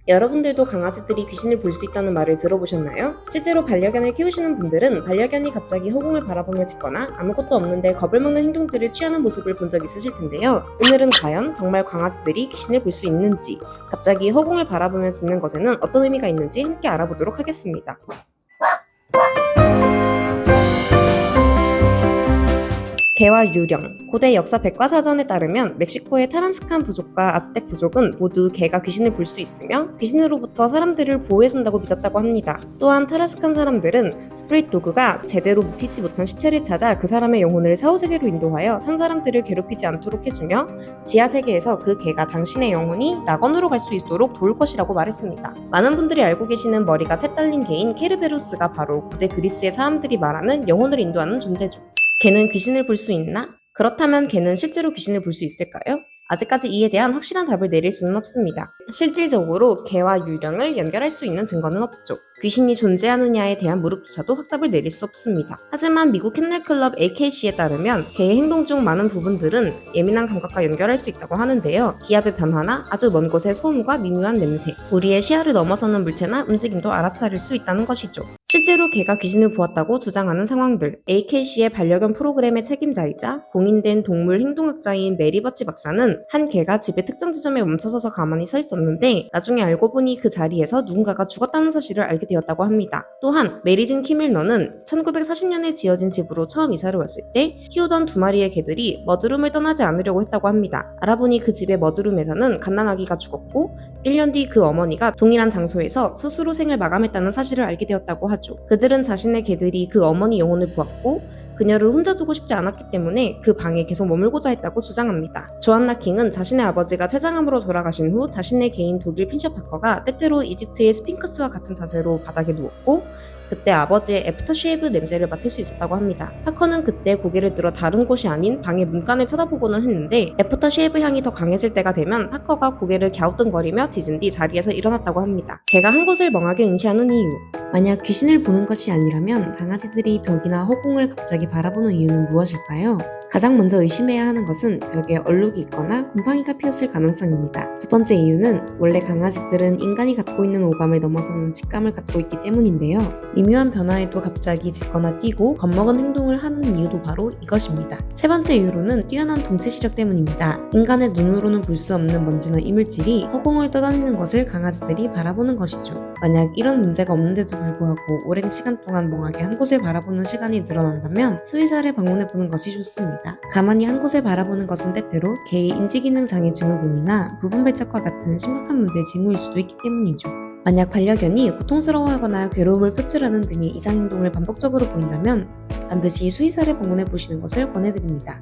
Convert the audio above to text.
여러분들도 강아지들이 귀신을 볼 수 있다는 말을 들어보셨나요? 실제로 반려견을 키우시는 분들은 반려견이 갑자기 허공을 바라보며 짖거나 아무것도 없는데 겁을 먹는 행동들을 취하는 모습을 본 적 있으실 텐데요. 오늘은 과연 정말 강아지들이 귀신을 볼 수 있는지, 갑자기 허공을 바라보며 짖는 것에는 어떤 의미가 있는지 함께 알아보도록 하겠습니다. 개와 유령. 고대 역사 백과사전에 따르면 멕시코의 타란스칸 부족과 아스텍 부족은 모두 개가 귀신을 볼 수 있으며 귀신으로부터 사람들을 보호해준다고 믿었다고 합니다. 또한 타란스칸 사람들은 스프릿 도그가 제대로 묻히지 못한 시체를 찾아 그 사람의 영혼을 사후세계로 인도하여 산 사람들을 괴롭히지 않도록 해주며 지하세계에서 그 개가 당신의 영혼이 낙원으로 갈 수 있도록 도울 것이라고 말했습니다. 많은 분들이 알고 계시는 머리가 셋 달린 개인 케르베로스가 바로 고대 그리스의 사람들이 말하는 영혼을 인도하는 존재죠. 개는 귀신을 볼 수 있나? 그렇다면 개는 실제로 귀신을 볼 수 있을까요? 아직까지 이에 대한 확실한 답을 내릴 수는 없습니다. 실질적으로 개와 유령을 연결할 수 있는 증거는 없죠. 귀신이 존재하느냐에 대한 무릎조차도 확답을 내릴 수 없습니다. 하지만 미국 캔넬클럽 AKC에 따르면 개의 행동 중 많은 부분들은 예민한 감각과 연결할 수 있다고 하는데요. 기압의 변화나 아주 먼 곳의 소음과 미묘한 냄새, 우리의 시야를 넘어서는 물체나 움직임도 알아차릴 수 있다는 것이죠. 실제로 개가 귀신을 보았다고 주장하는 상황들, AKC의 반려견 프로그램의 책임자이자 공인된 동물 행동학자인 메리 버치 박사는 한 개가 집의 특정 지점에 멈춰서서 가만히 서 있었는데 나중에 알고 보니 그 자리에서 누군가가 죽었다는 사실을 알게 되었다고 합니다. 또한 메리진 키밀너는 1940년에 지어진 집으로 처음 이사를 왔을 때 키우던 2마리의 개들이 머드룸을 떠나지 않으려고 했다고 합니다. 알아보니 그 집의 머드룸에서는 갓난아기가 죽었고 1년 뒤 그 어머니가 동일한 장소에서 스스로 생을 마감했다는 사실을 알게 되었다고 하죠. 그들은 자신의 개들이 그 어머니 영혼을 보았고 그녀를 혼자 두고 싶지 않았기 때문에 그 방에 계속 머물고자 했다고 주장합니다. 조안나 킹은 자신의 아버지가 췌장암으로 돌아가신 후 자신의 개인 독일 핀셔 파커가 때때로 이집트의 스핑크스와 같은 자세로 바닥에 누웠고 그때 아버지의 애프터쉐이브 냄새를 맡을 수 있었다고 합니다. 파커는 그때 고개를 들어 다른 곳이 아닌 방의 문간을 쳐다보고는 했는데 애프터쉐이브 향이 더 강해질 때가 되면 파커가 고개를 갸우뚱거리며 짖은 뒤 자리에서 일어났다고 합니다. 개가 한 곳을 멍하게 응시하는 이유. 만약 귀신을 보는 것이 아니라면 강아지들이 벽이나 허공을 갑자기 바라보는 이유는 무엇일까요? 가장 먼저 의심해야 하는 것은 벽에 얼룩이 있거나 곰팡이가 피었을 가능성입니다. 두 번째 이유는 원래 강아지들은 인간이 갖고 있는 오감을 넘어서는 직감을 갖고 있기 때문인데요. 미묘한 변화에도 갑자기 짖거나 뛰고 겁먹은 행동을 하는 이유도 바로 이것입니다. 세 번째 이유로는 뛰어난 동체 시력 때문입니다. 인간의 눈으로는 볼 수 없는 먼지나 이물질이 허공을 떠다니는 것을 강아지들이 바라보는 것이죠. 만약 이런 문제가 없는데도 불구하고 오랜 시간 동안 멍하게 한 곳을 바라보는 시간이 늘어난다면 수의사를 방문해보는 것이 좋습니다. 가만히 한 곳을 바라보는 것은 때때로 개의 인지기능 장애 증후군이나 부분발작과 같은 심각한 문제의 징후일 수도 있기 때문이죠. 만약 반려견이 고통스러워하거나 괴로움을 표출하는 등의 이상 행동을 반복적으로 보인다면 반드시 수의사를 방문해 보시는 것을 권해드립니다.